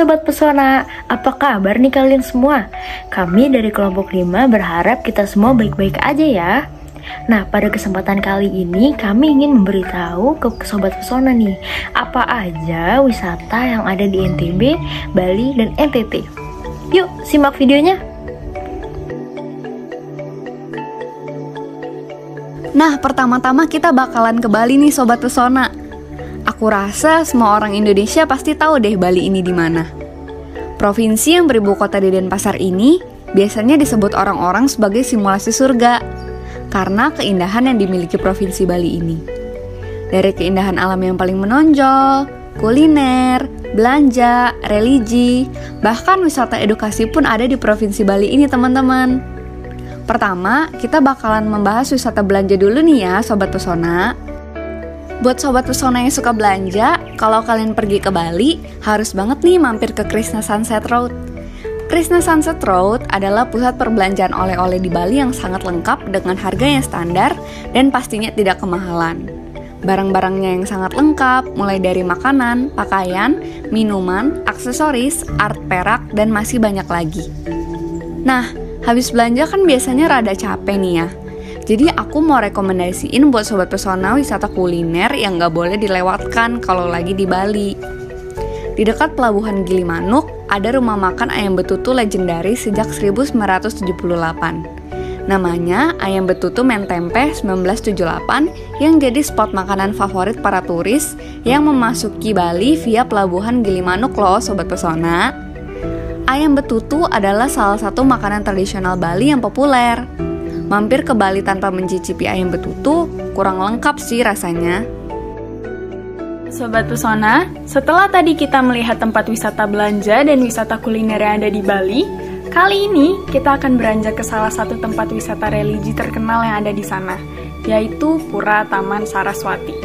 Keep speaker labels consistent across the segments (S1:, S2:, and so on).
S1: Sobat Pesona, apa kabar nih kalian semua? Kami dari kelompok 5 berharap kita semua baik-baik aja ya. Nah, pada kesempatan kali ini kami ingin memberitahu ke Sobat Pesona nih, apa aja wisata yang ada di NTB, Bali, dan NTT. Yuk, simak videonya.
S2: Nah, pertama-tama kita bakalan ke Bali nih Sobat Pesona. Aku rasa semua orang Indonesia pasti tahu deh Bali ini di mana. Provinsi yang beribu kota di Denpasar ini biasanya disebut orang-orang sebagai simulasi surga karena keindahan yang dimiliki Provinsi Bali ini. Dari keindahan alam yang paling menonjol, kuliner, belanja, religi, bahkan wisata edukasi pun ada di Provinsi Bali ini teman-teman. Pertama, kita bakalan membahas wisata belanja dulu nih ya Sobat Pesona. Buat Sobat Pesona yang suka belanja, kalau kalian pergi ke Bali, harus banget nih mampir ke Krishna Sunset Road. Krishna Sunset Road adalah pusat perbelanjaan oleh-oleh di Bali yang sangat lengkap dengan harga yang standar dan pastinya tidak kemahalan. Barang-barangnya yang sangat lengkap, mulai dari makanan, pakaian, minuman, aksesoris, art perak, dan masih banyak lagi. Nah, habis belanja kan biasanya rada capek nih ya. Jadi aku mau rekomendasiin buat Sobat Pesona wisata kuliner yang gak boleh dilewatkan kalau lagi di Bali. Di dekat Pelabuhan Gilimanuk, ada rumah makan ayam betutu legendaris sejak 1978. Namanya Ayam Betutu Mentempe 1978 yang jadi spot makanan favorit para turis yang memasuki Bali via Pelabuhan Gilimanuk loh Sobat Pesona. Ayam betutu adalah salah satu makanan tradisional Bali yang populer. Mampir ke Bali tanpa mencicipi ayam betutu kurang lengkap sih rasanya.
S3: Sobat Pesona, setelah tadi kita melihat tempat wisata belanja dan wisata kuliner yang ada di Bali, kali ini kita akan beranjak ke salah satu tempat wisata religi terkenal yang ada di sana, yaitu Pura Taman Saraswati.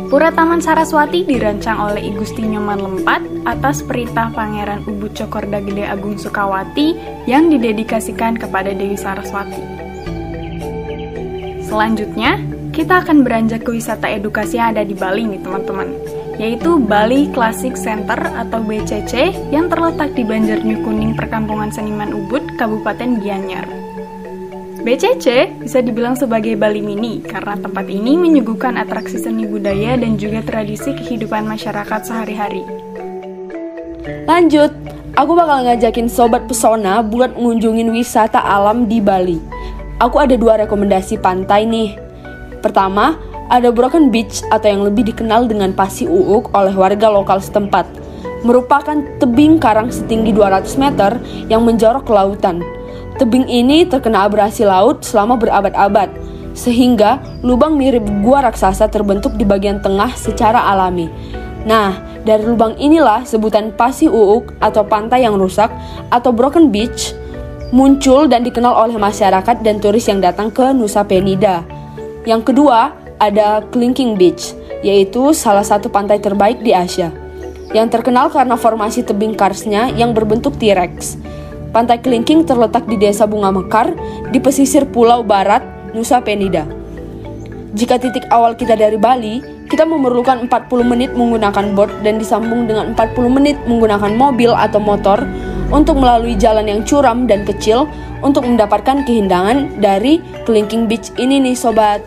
S3: Pura Taman Saraswati dirancang oleh I Gusti Nyoman Lempat atas perintah Pangeran Ubud Cokorda Gede Agung Sukawati yang didedikasikan kepada Dewi Saraswati. Selanjutnya, kita akan beranjak ke wisata edukasi yang ada di Bali nih teman-teman, yaitu Bali Classic Center atau BCC yang terletak di Banjarnyu Kuning Perkampungan Seniman Ubud, Kabupaten Gianyar. BCC bisa dibilang sebagai Bali Mini karena tempat ini menyuguhkan atraksi seni budaya dan juga tradisi kehidupan masyarakat sehari-hari.
S4: Lanjut, aku bakal ngajakin Sobat Pesona buat ngunjungin wisata alam di Bali. Aku ada 2 rekomendasi pantai nih. Pertama, ada Broken Beach atau yang lebih dikenal dengan Pasi Uuk oleh warga lokal setempat. Merupakan tebing karang setinggi 200 meter yang menjorok ke lautan. Tebing ini terkena abrasi laut selama berabad-abad, sehingga lubang mirip gua raksasa terbentuk di bagian tengah secara alami. Nah, dari lubang inilah sebutan Pasi Uuk atau pantai yang rusak atau Broken Beach muncul dan dikenal oleh masyarakat dan turis yang datang ke Nusa Penida. Yang kedua, ada Kelingking Beach, yaitu salah satu pantai terbaik di Asia, yang terkenal karena formasi tebing karsnya yang berbentuk T-Rex. Pantai Kelingking terletak di Desa Bunga Mekar, di pesisir Pulau Barat, Nusa Penida. Jika titik awal kita dari Bali, kita memerlukan 40 menit menggunakan boat dan disambung dengan 40 menit menggunakan mobil atau motor untuk melalui jalan yang curam dan kecil untuk mendapatkan keindahan dari Kelingking Beach ini nih sobat.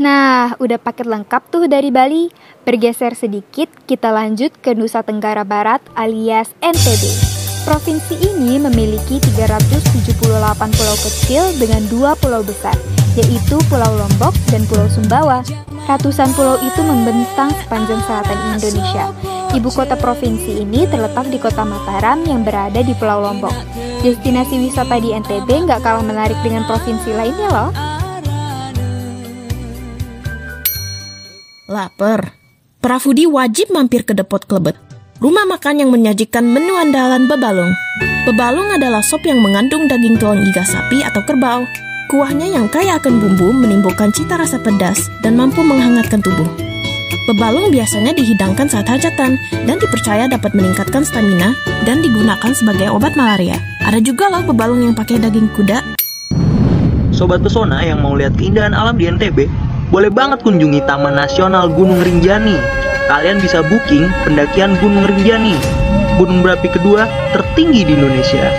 S5: Nah, udah paket lengkap tuh dari Bali. Bergeser sedikit, kita lanjut ke Nusa Tenggara Barat alias NTB. Provinsi ini memiliki 378 pulau kecil dengan 2 pulau besar, yaitu Pulau Lombok dan Pulau Sumbawa. Ratusan pulau itu membentang sepanjang selatan Indonesia. Ibu kota provinsi ini terletak di kota Mataram yang berada di Pulau Lombok. Destinasi wisata di NTB nggak kalah menarik dengan provinsi lainnya loh.
S6: Laper. Prafudi wajib mampir ke Depot Klebet, rumah makan yang menyajikan menu andalan bebalung. Bebalung adalah sop yang mengandung daging tulang iga sapi atau kerbau. Kuahnya yang kaya akan bumbu menimbulkan cita rasa pedas dan mampu menghangatkan tubuh. Bebalung biasanya dihidangkan saat hajatan dan dipercaya dapat meningkatkan stamina dan digunakan sebagai obat malaria. Ada juga loh bebalung yang pakai daging kuda.
S7: Sobat Pesona yang mau lihat keindahan alam di NTB, boleh banget kunjungi Taman Nasional Gunung Rinjani. kalian bisa booking pendakian Gunung Rinjani, gunung berapi kedua tertinggi di Indonesia.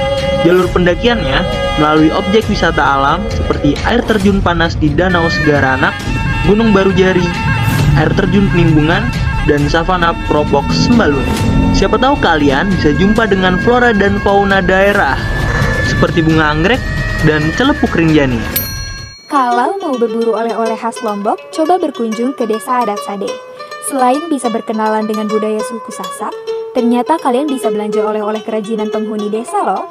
S7: Jalur pendakiannya melalui objek wisata alam seperti air terjun panas di Danau Segaranak, Gunung Barujari, air terjun Penimbunan, dan savana Propok Sembalun. Siapa tahu kalian bisa jumpa dengan flora dan fauna daerah seperti bunga anggrek dan celepuk Rinjani.
S5: Kalau mau berburu oleh-oleh khas Lombok, coba berkunjung ke Desa Adat Sade. Selain bisa berkenalan dengan budaya suku Sasak, ternyata kalian bisa belanja oleh-oleh kerajinan penghuni desa loh.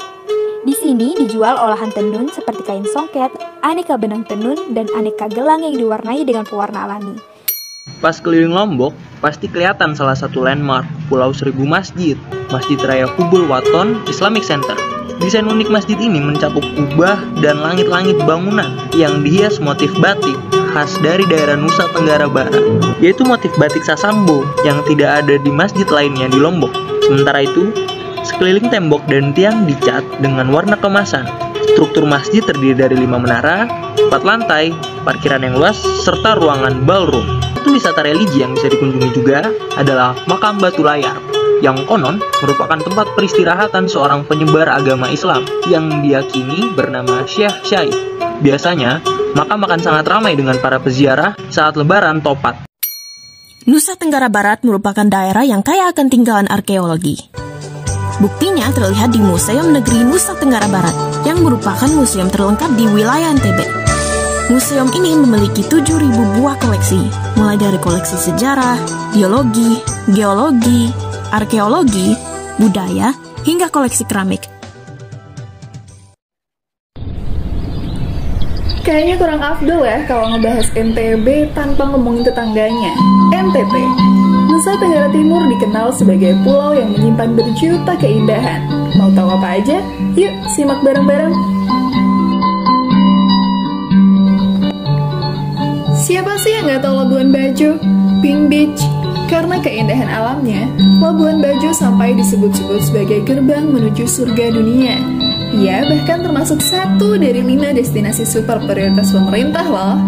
S5: Di sini dijual olahan tenun seperti kain songket, aneka benang tenun, dan aneka gelang yang diwarnai dengan pewarna alami.
S7: Pas keliling Lombok, pasti kelihatan salah satu landmark, Pulau Seribu Masjid, Masjid Raya Kubul Waton Islamic Center. Desain unik masjid ini mencakup kubah dan langit-langit bangunan yang dihias motif batik khas dari daerah Nusa Tenggara Barat, yaitu motif batik Sasambo yang tidak ada di masjid lainnya di Lombok. Sementara itu, sekeliling tembok dan tiang dicat dengan warna kemasan. Struktur masjid terdiri dari 5 menara, 4 lantai, parkiran yang luas, serta ruangan ballroom. Satu wisata religi yang bisa dikunjungi juga adalah Makam Batu Layar, yang konon merupakan tempat peristirahatan seorang penyebar agama Islam yang diyakini bernama Syekh Syai. Biasanya, makam akan sangat ramai dengan para peziarah saat lebaran Topat.
S6: Nusa Tenggara Barat merupakan daerah yang kaya akan tinggalan arkeologi. Buktinya terlihat di Museum Negeri Nusa Tenggara Barat, yang merupakan museum terlengkap di wilayah NTB. Museum ini memiliki 7.000 buah koleksi, mulai dari koleksi sejarah, biologi, geologi, arkeologi, budaya, hingga koleksi keramik.
S3: Kayaknya kurang afdol ya kalau ngebahas NTB tanpa ngomongin tetangganya, NTT. Nusa Tenggara Timur dikenal sebagai pulau yang menyimpan berjuta keindahan. Mau tahu apa aja? Yuk, simak bareng-bareng. Siapa sih yang nggak tahu Labuan Bajo? Pink Beach. Karena keindahan alamnya, Labuan Bajo sampai disebut-sebut sebagai gerbang menuju surga dunia. Ia bahkan termasuk 1 dari 5 destinasi super prioritas pemerintah loh.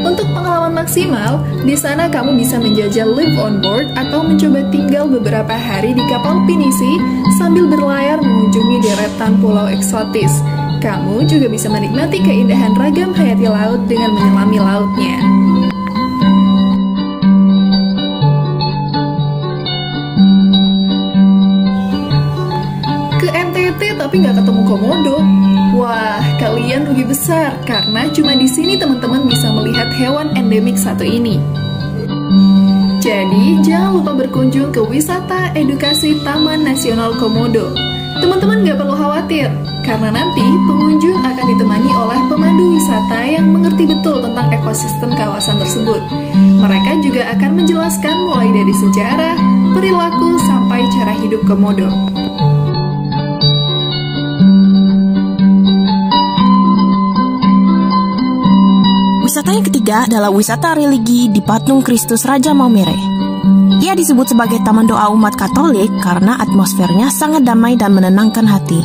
S3: Untuk pengalaman maksimal, di sana kamu bisa menjajal live on board atau mencoba tinggal beberapa hari di kapal pinisi sambil berlayar mengunjungi deretan pulau eksotis. Kamu juga bisa menikmati keindahan ragam hayati laut dengan menyelami lautnya. Ke NTT tapi nggak ketemu komodo. Wah, kalian rugi besar karena cuma di sini teman-teman bisa melihat hewan endemik satu ini. Jadi, jangan lupa berkunjung ke wisata edukasi Taman Nasional Komodo. Teman-teman nggak perlu khawatir, karena nanti pengunjung akan ditemani oleh pemandu wisata yang mengerti betul tentang ekosistem kawasan tersebut. Mereka juga akan menjelaskan mulai dari sejarah, perilaku, sampai cara hidup komodo.
S6: Wisata yang ketiga adalah wisata religi di Patung Kristus Raja Maumere. Ia disebut sebagai taman doa umat Katolik karena atmosfernya sangat damai dan menenangkan hati.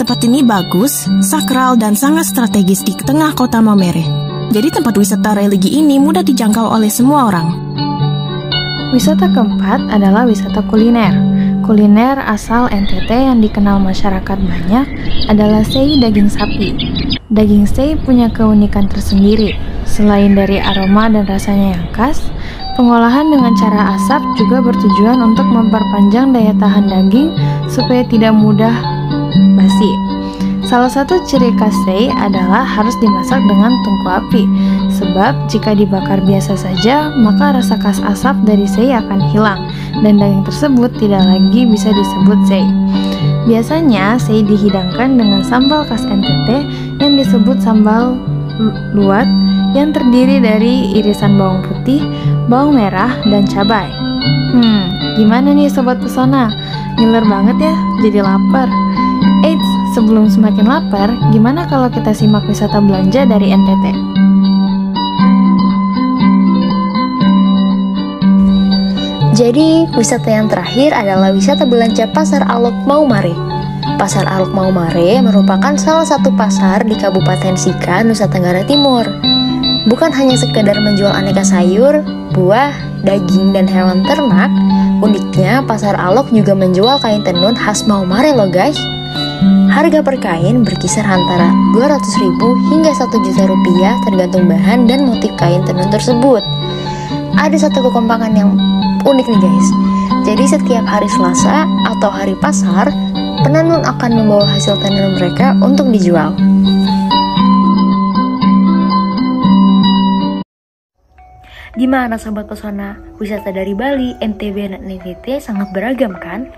S6: Tempat ini bagus, sakral, dan sangat strategis di tengah kota Maumere. Jadi tempat wisata religi ini mudah dijangkau oleh semua orang.
S1: Wisata keempat adalah wisata kuliner. Kuliner asal NTT yang dikenal masyarakat banyak adalah sei daging sapi. Daging sei punya keunikan tersendiri. Selain dari aroma dan rasanya yang khas, pengolahan dengan cara asap juga bertujuan untuk memperpanjang daya tahan daging supaya tidak mudah basi. Salah satu ciri khas sei adalah harus dimasak dengan tungku api, sebab jika dibakar biasa saja, maka rasa khas asap dari sei akan hilang, dan daging tersebut tidak lagi bisa disebut sei. Biasanya sei dihidangkan dengan sambal khas NTT yang disebut sambal luwat, yang terdiri dari irisan bawang putih, bawang merah, dan cabai. Gimana nih Sobat Pesona? Ngiler banget ya, jadi lapar. Eits, sebelum semakin lapar, gimana kalau kita simak wisata belanja dari NTT?
S8: Jadi, wisata yang terakhir adalah wisata belanja Pasar Alok Maumere. Pasar Alok Maumere merupakan salah satu pasar di Kabupaten Sika, Nusa Tenggara Timur. Bukan hanya sekedar menjual aneka sayur, buah, daging, dan hewan ternak, uniknya Pasar Alok juga menjual kain tenun khas Maumere loh guys. Harga per kain berkisar antara 200.000 hingga 1 juta rupiah tergantung bahan dan motif kain tenun tersebut. Ada satu kekompakan yang unik nih guys. Jadi setiap hari Selasa atau hari pasar, penenun akan membawa hasil tenun mereka untuk dijual.
S1: Gimana Sobat Pesona? Wisata dari Bali, NTB, dan NTT sangat beragam kan?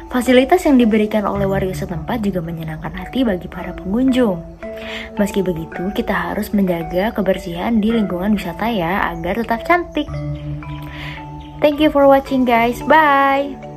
S1: Fasilitas yang diberikan oleh warga setempat juga menyenangkan hati bagi para pengunjung. Meski begitu, kita harus menjaga kebersihan di lingkungan wisata ya, agar tetap cantik. Thank you for watching guys, bye!